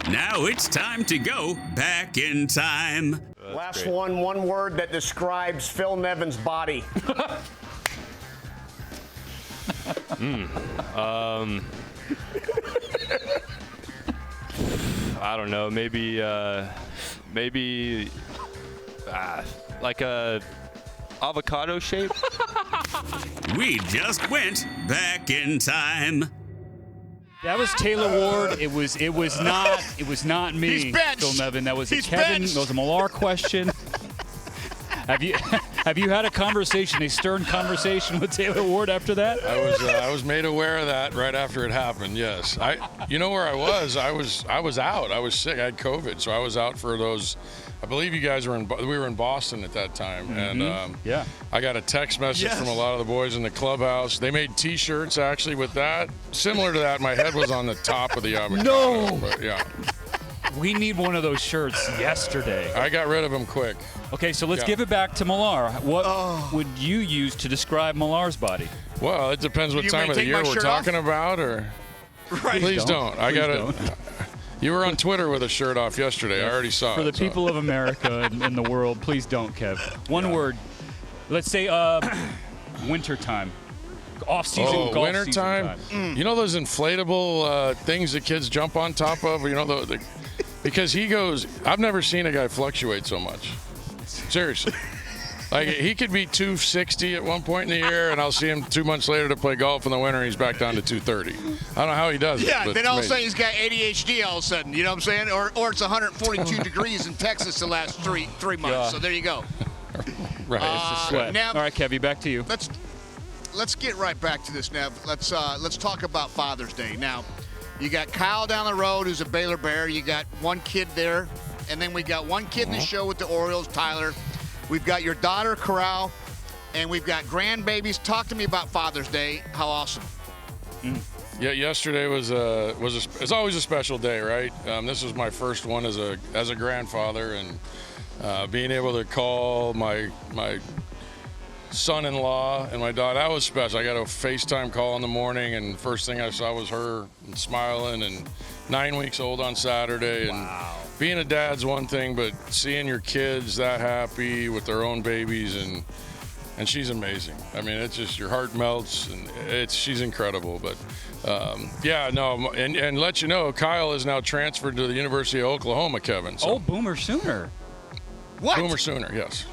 Now it's time to go back in time. Last one word that describes Phil Nevin's body. I don't know. Maybe like a avocado shape. We just went back in time. That was Taylor Ward. It was not me. He's benched. Phil Nevin. That was a He's Kevin. benched. That was a Millar question. Have you had a conversation, a stern conversation with Taylor Ward after that? I was made aware of that right after it happened. Yes, you know where I was? I was out. I was sick. I had COVID, so I was out for those. I believe you guys were we were in Boston at that time, and yeah, I got a text message from a lot of the boys in the clubhouse. They made T-shirts actually with that, similar to that. My head was on the top of the avocado. No, but yeah. We need one of those shirts yesterday. I got rid of them quick. Okay, so let's give it back to Millar. What would you use to describe Millar's body? Well, it depends what time of the year we're talking about, or Right. please don't. I got it. You were on Twitter with a shirt off yesterday. I already saw it. For the people of America and the world, please don't, Kev. One word. Let's say wintertime. Off-season, wintertime. You know those inflatable things that kids jump on top of? You know, because he goes, I've never seen a guy fluctuate so much. Seriously. Like, he could be 260 at one point in the year, and I'll see him 2 months later to play golf in the winter, and he's back down to 230. I don't know how he does it. Yeah, but then all of a amazing. sudden he's got ADHD all of a sudden, you know what I'm saying? Or it's 142 degrees in Texas the last three months. Yeah. So there you go. Right. It's a sweat. Nev, all right, Kevy, back to you. Let's get right back to this, Nev. Let's talk about Father's Day. Now, you got Kyle down the road who's a Baylor Bear. You got one kid there, and then we got one kid in the show with the Orioles, Tyler. We've got your daughter, Corral, and we've got grandbabies. Talk to me about Father's Day. How awesome. Yeah, yesterday it's always a special day, right? This was my first one as a grandfather, and being able to call my son-in-law and my daughter, that was special. I got a FaceTime call in the morning, and the first thing I saw was her smiling, and 9 weeks old on Saturday. And being a dad's one thing, but seeing your kids that happy with their own babies, and she's amazing. I mean, it's just, your heart melts, and she's incredible. But and let you know, Kyle is now transferred to the University of Oklahoma, Kevin. So. Oh, Boomer Sooner. What? Boomer Sooner, yes.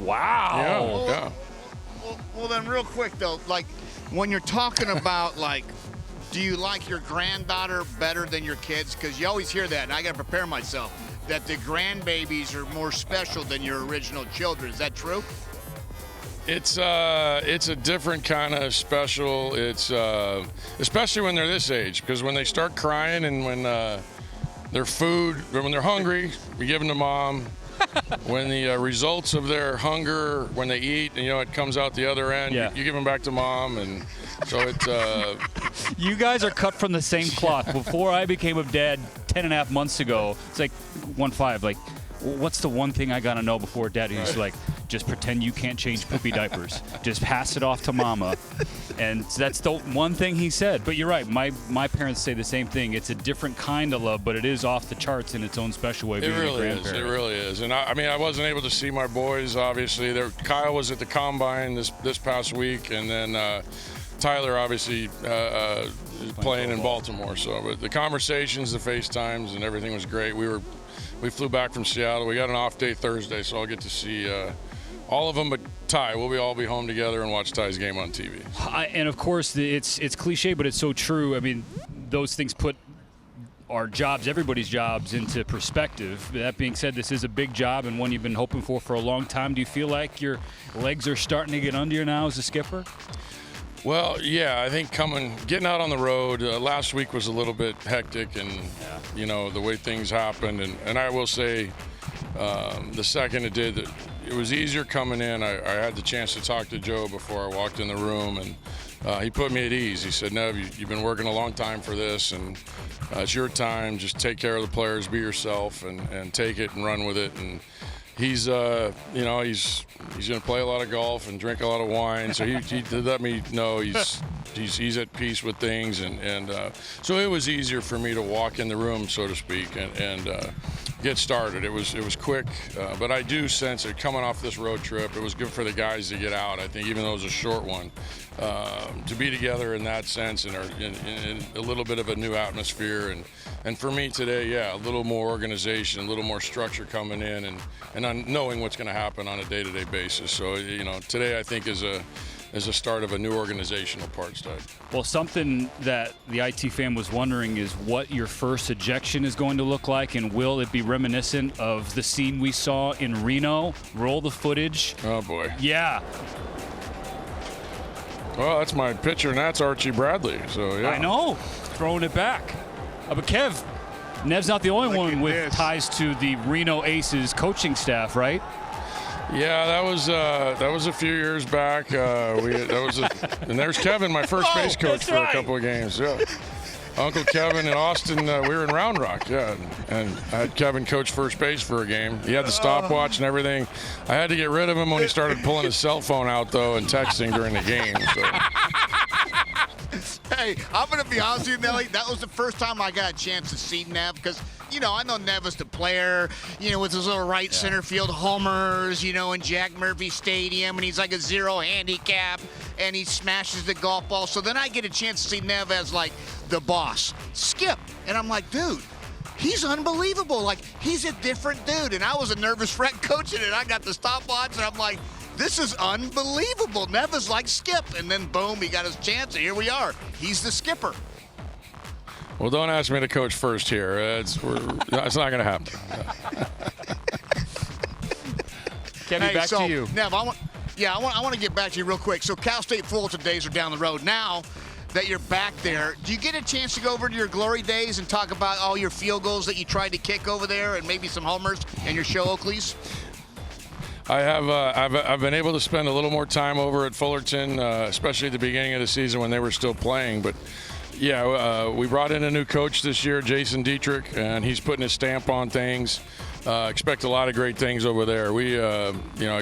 Wow. Yeah. Well, then real quick, though, like when you're talking about, like, do you like your granddaughter better than your kids? Because you always hear that, and I got to prepare myself, that the grandbabies are more special than your original children. Is that true? It's a different kind of special. It's especially when they're this age, because when they start crying and when when they're hungry, we give them to mom. When the results of their hunger, when they eat, and it comes out the other end, you give them back to mom, and so it's. You guys are cut from the same cloth. Before I became a dad 10.5 months ago, it's like 1-5. Like, what's the one thing I gotta know before dad? He's like, just pretend you can't change poopy diapers. Just pass it off to mama. And that's the one thing he said. But you're right. My parents say the same thing. It's a different kind of love, but it is off the charts in its own special way. It really is. It really is. And I wasn't able to see my boys, obviously. Kyle was at the Combine this past week, and then Tyler obviously is playing in Baltimore. So, but the conversations, the FaceTimes, and everything was great. We flew back from Seattle. We got an off day Thursday, so I'll get to see all of them but Ty. We'll all be home together and watch Ty's game on TV. And of course, it's cliche, but it's so true. I mean, those things put our jobs, everybody's jobs, into perspective. That being said, this is a big job and one you've been hoping for a long time. Do you feel like your legs are starting to get under you now as a skipper? Well, yeah, I think getting out on the road, last week was a little bit hectic, and, the way things happened. And I will say, the second it was easier coming in. I had the chance to talk to Joe before I walked in the room, and he put me at ease. He said, Nev, you've been working a long time for this, and it's your time. Just take care of the players, be yourself, and take it and run with it. And he's going to play a lot of golf and drink a lot of wine. So he let me know he's he's at peace with things, and so it was easier for me to walk in the room, so to speak, and get started. It was quick, but I do sense that coming off this road trip, it was good for the guys to get out. I think even though it was a short one, to be together in that sense and in a little bit of a new atmosphere, and for me today, yeah, a little more organization, a little more structure coming in, and on knowing what's going to happen on a day-to-day basis. So today I think is a start of a new organizational part start. Well, something that the IT fan was wondering is what your first ejection is going to look like, and will it be reminiscent of the scene we saw in Reno? Roll the footage. Oh, boy. Yeah. Well, that's my pitcher, and that's Archie Bradley. So, yeah. I know. Throwing it back. But Kev, Nev's not the only one with ties to the Reno Aces coaching staff, right? Yeah, that was a few years back. And there's Kevin, my first base coach for a couple of games. Yeah, Uncle Kevin in Austin. We were in Round Rock. Yeah, and I had Kevin coach first base for a game. He had the stopwatch and everything. I had to get rid of him when he started pulling his cell phone out though and texting during the game. So. Hey, I'm going to be honest with you, Nelly. That was the first time I got a chance to see Nev because, I know Nev is the player, with his little right center field homers, in Jack Murphy Stadium, and he's like a 0 handicap, and he smashes the golf ball. So then I get a chance to see Nev as, like, the boss, Skip. And I'm like, dude, he's unbelievable. Like, he's a different dude. And I was a nervous wreck coaching it. I got the stopwatch, and I'm like, this is unbelievable. Nev is like Skip. And then, boom, he got his chance, and here we are. He's the skipper. Well, don't ask me to coach first here. It's not going to happen. Kevin, back to you. Nev, I want to get back to you real quick. So Cal State Fullerton days are down the road. Now that you're back there, do you get a chance to go over to your glory days and talk about all your field goals that you tried to kick over there and maybe some homers and your show Oakleys? I have. I've been able to spend a little more time over at Fullerton, especially at the beginning of the season when they were still playing. But yeah, we brought in a new coach this year, Jason Dietrich, and he's putting his stamp on things. Expect a lot of great things over there. I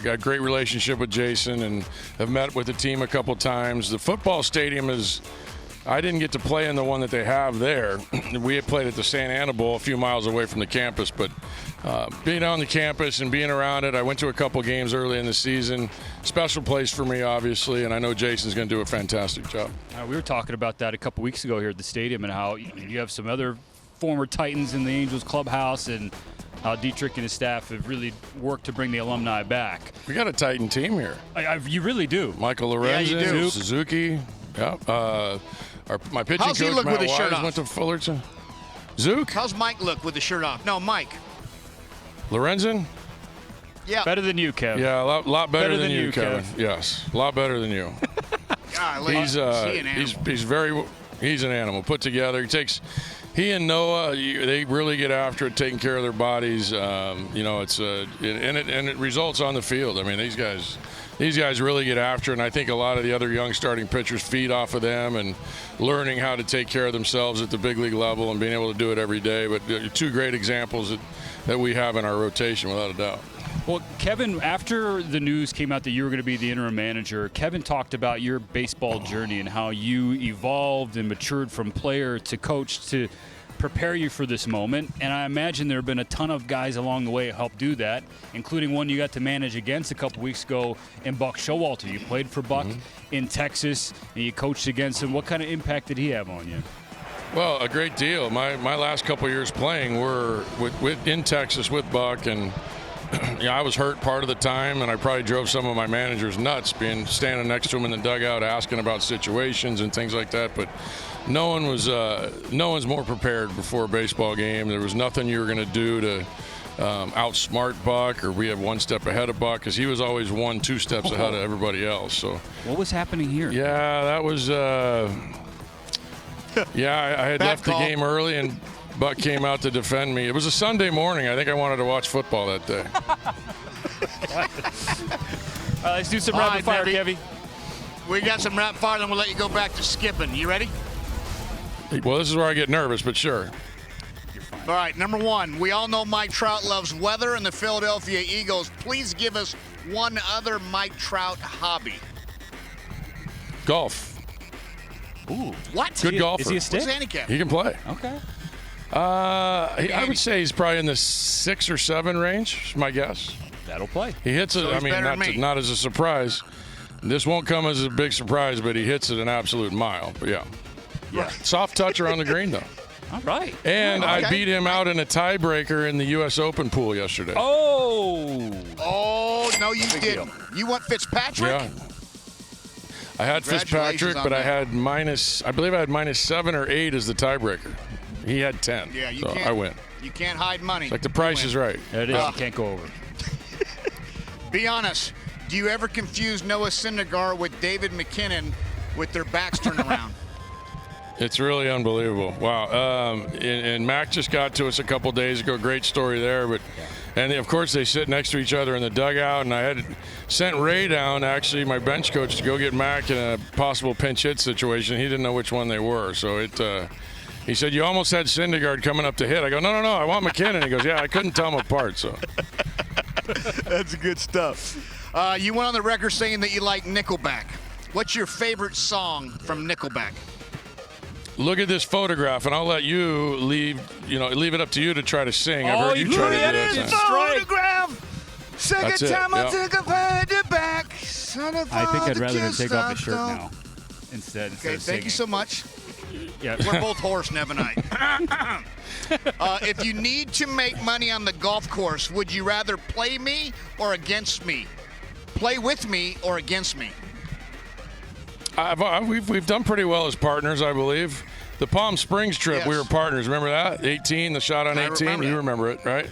got a great relationship with Jason and have met with the team a couple times. The football stadium is. I didn't get to play in the one that they have there. We had played at the Santa Ana Bowl a few miles away from the campus, but being on the campus and being around it, I went to a couple games early in the season. Special place for me, obviously, and I know Jason's going to do a fantastic job. We were talking about that a couple weeks ago here at the stadium and how you have some other former Titans in the Angels clubhouse and how Dietrich and his staff have really worked to bring the alumni back. We got a Titan team here. You really do. Michael Lorenzen, Suzuki. Yeah. My pitching How's he coach, look Matt with his shirt Wise, off? went to Fullerton. Zook? How's Mike look with the shirt off? No, Mike. Lorenzen? Yeah. Better than you, Kev. Yeah, a lot better than you, Kevin. Kev. Yes, a lot better than you. Golly, He's an animal put together. He and Noah, they really get after it, taking care of their bodies. It results on the field. I mean, these guys really get after it, and I think a lot of the other young starting pitchers feed off of them and learning how to take care of themselves at the big league level and being able to do it every day. But two great examples that we have in our rotation, without a doubt. Well, Kevin, after the news came out that you were going to be the interim manager, Kevin talked about your baseball journey and how you evolved and matured from player to coach to prepare you for this moment. And I imagine there have been a ton of guys along the way who helped do that, including one you got to manage against a couple weeks ago in Buck Showalter. You played for Buck in Texas, and you coached against him. What kind of impact did he have on you? Well, a great deal. My last couple of years playing were in Texas with Buck, and I was hurt part of the time, and I probably drove some of my managers nuts, standing next to him in the dugout, asking about situations and things like that. But no one's more prepared before a baseball game. There was nothing you were going to do to outsmart Buck or we have one step ahead of Buck, because he was always 1-2 steps ahead of everybody else. So what was happening here? Yeah, that was. I had left the game early, and Buck came out to defend me. It was a Sunday morning. I think I wanted to watch football that day. Let's do some rapid fire, Kevy. We got some rapid fire, then we'll let you go back to skipping. You ready? Well, this is where I get nervous, but sure. All right, number one, we all know Mike Trout loves weather and the Philadelphia Eagles. Please give us one other Mike Trout hobby. Golf. Ooh. What? Good golfer. Is he a stick? What's the handicap? He can play. Okay. I would say he's probably in the 6 or 7 range, is my guess. That'll play. He hits it, So he's better than me. not as a surprise. This won't come as a big surprise, but he hits it an absolute mile. But yeah. Soft touch around the green, though. All right. And Okay. I beat him out in a tiebreaker in the U.S. Open pool yesterday. Oh. Oh, no, you didn't. You want Fitzpatrick? Yeah. I had Fitzpatrick, on but I that. had I believe I had -7 or 8 as the tiebreaker. He had 10. Yeah, you so can't. I win. You can't hide money. It's like the price is right. There it is. You can't go over. Be honest. Do you ever confuse Noah Syndergaard with David McKinnon with their backs turned around? It's really unbelievable. Wow. And Mac just got to us a couple days ago. Great story there. And of course, they sit next to each other in the dugout. And I had sent Ray down, actually, my bench coach, to go get Mac in a possible pinch hit situation. He didn't know which one they were. So he said, "You almost had Syndergaard coming up to hit." I go, No, I want McKinnon. He goes, "Yeah, I couldn't tell them apart." So That's good stuff. You went on the record saying that you like Nickelback. What's your favorite song from Nickelback? look at this photograph, and I'll let you leave it up to you to try to sing. I've heard you try to do that. Photograph. Second That's it, time I yeah. took a page back. I think I'd rather him take off his shirt now instead. Okay, of thank you so much. Yeah. We're both hoarse, Nevin and I. If you need to make money on the golf course, would you rather play me or against me? Play with me or against me? We've done pretty well as partners, I believe. The Palm Springs trip, Yes. we were partners. Remember that? 18, the shot on I 18. remember You that. remember it, right?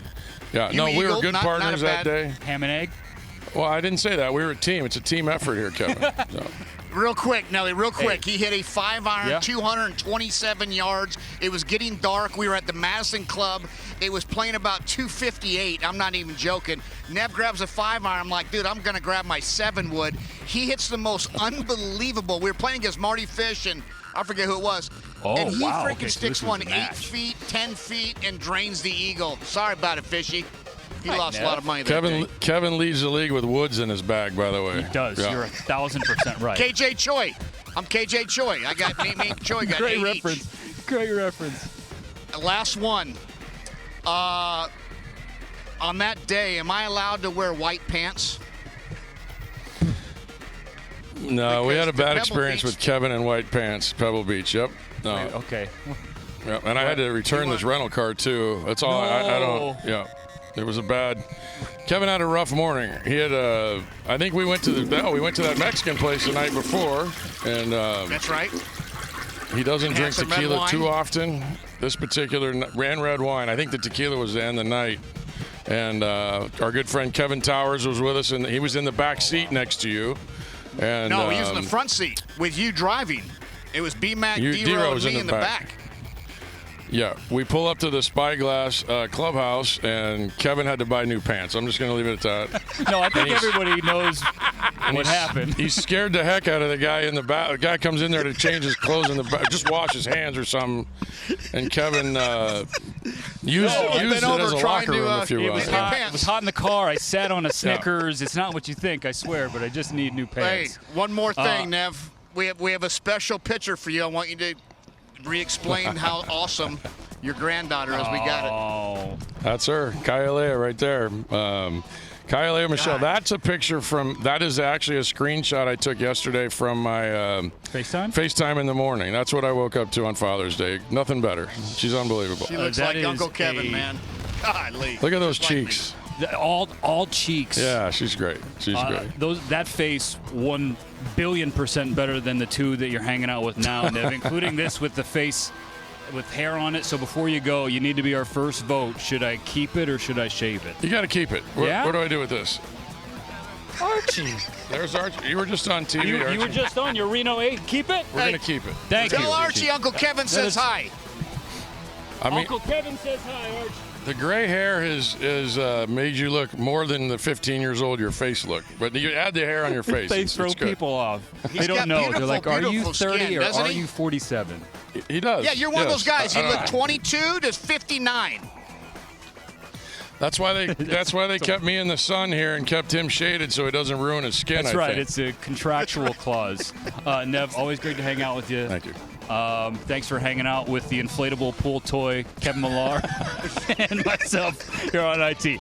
Yeah. You No, we eagled, were good not a partners that bad- day. Ham and egg. Well, I didn't say that. We were a team. It's a team effort here, Kevin. So. Real quick, Nelly, real quick. He hit a 5-iron, Yeah. 227 yards. It was getting dark. We were at the Madison Club. It was playing about 258. I'm not even joking. Nev grabs a 5-iron. I'm like, dude, I'm going to grab my 7-wood. He hits the most unbelievable. We were playing against Marty Fish, and I forget who it was. Oh, and he wow. freaking Okay, so sticks this was one a 8 match. feet, 10 feet, and drains the eagle. Sorry about it, Fishy. He lost a Nev. lot of money that day. Kevin leads the league with woods in his bag, by the way. He does. Yeah. You're 1,000% right. KJ Choi. I'm KJ Choi. I got me and Choi got Great 8 reference. each. Great reference. Last one. On that day, am I allowed to wear white pants? No, we Because had a the bad Pebble experience Beach- with Kevin in white pants, Pebble Beach. Yep. No. Okay. Yep. And I had to return this rental car too. That's all. I don't. Yeah. It was a bad. Kevin had a rough morning. He had a. I think we went to that Mexican place the night before, and That's right. he doesn't Had drink some red tequila wine? too often. This particular ran red wine. I think the tequila was the end of the night. And our good friend Kevin Towers was with us, and he was in the back seat next to you. And No, he was in the front seat with you driving. It was B-Mac, You- D-Row, D-Row and was me in in the the back. back. Yeah, we pull up to the Spyglass clubhouse, and Kevin had to buy new pants. I'm just going to leave it at that. No, I think he's- everybody knows what happened. He scared the heck out of the guy in the back. The guy comes in there to change his clothes in the back, just wash his hands or something. And Kevin used it over as a trying locker to, room, if you It will. was New hot. pants. It was hot in the car. I sat on a Snickers. It's not what you think, I swear, but I just need new Hey, pants. one more thing, Nev. We have a special picture for you. I want you to re-explain how awesome your granddaughter is. We got it. Oh. That's her, Kyalea, right there. Kyalea Michelle. God. That's a picture from. That is actually a screenshot I took yesterday from my FaceTime? FaceTime in the morning. That's what I woke up to on Father's Day. Nothing better. She's unbelievable. She looks that like is Uncle Kevin, a- man. Golly. Look at those Just like me. cheeks. All cheeks. Yeah, she's great. She's great. That face 1 billion% better than the two that you're hanging out with now, Nev, including this with the face with hair on it. So before you go, you need to be our first vote. Should I keep it or should I shave it? You got to keep it. Yeah? What do I do with this? Archie. There's Archie. You were just on TV, You Archie. were just on your Reno 8. Keep it? We're going to keep it. Thank you. Tell Archie Uncle Kevin says hi. I mean, Uncle Kevin says hi, Archie. the gray hair has made you look more than the 15 years old your face looked. But you add the hair on your face. They it's throw good. people off. He's They don't got know. They're beautiful, like, are you beautiful 30 skin, or doesn't are he? you 47? He does. Yeah, you're one of yes. those guys. You I look don't know. 22 to 59. That's why they kept me in the sun here and kept him shaded so it doesn't ruin his skin. That's I right. think. It's a contractual clause. Nev, always great to hang out with you. Thank you. Thanks for hanging out with the inflatable pool toy, Kevin Millar, and myself here on IT.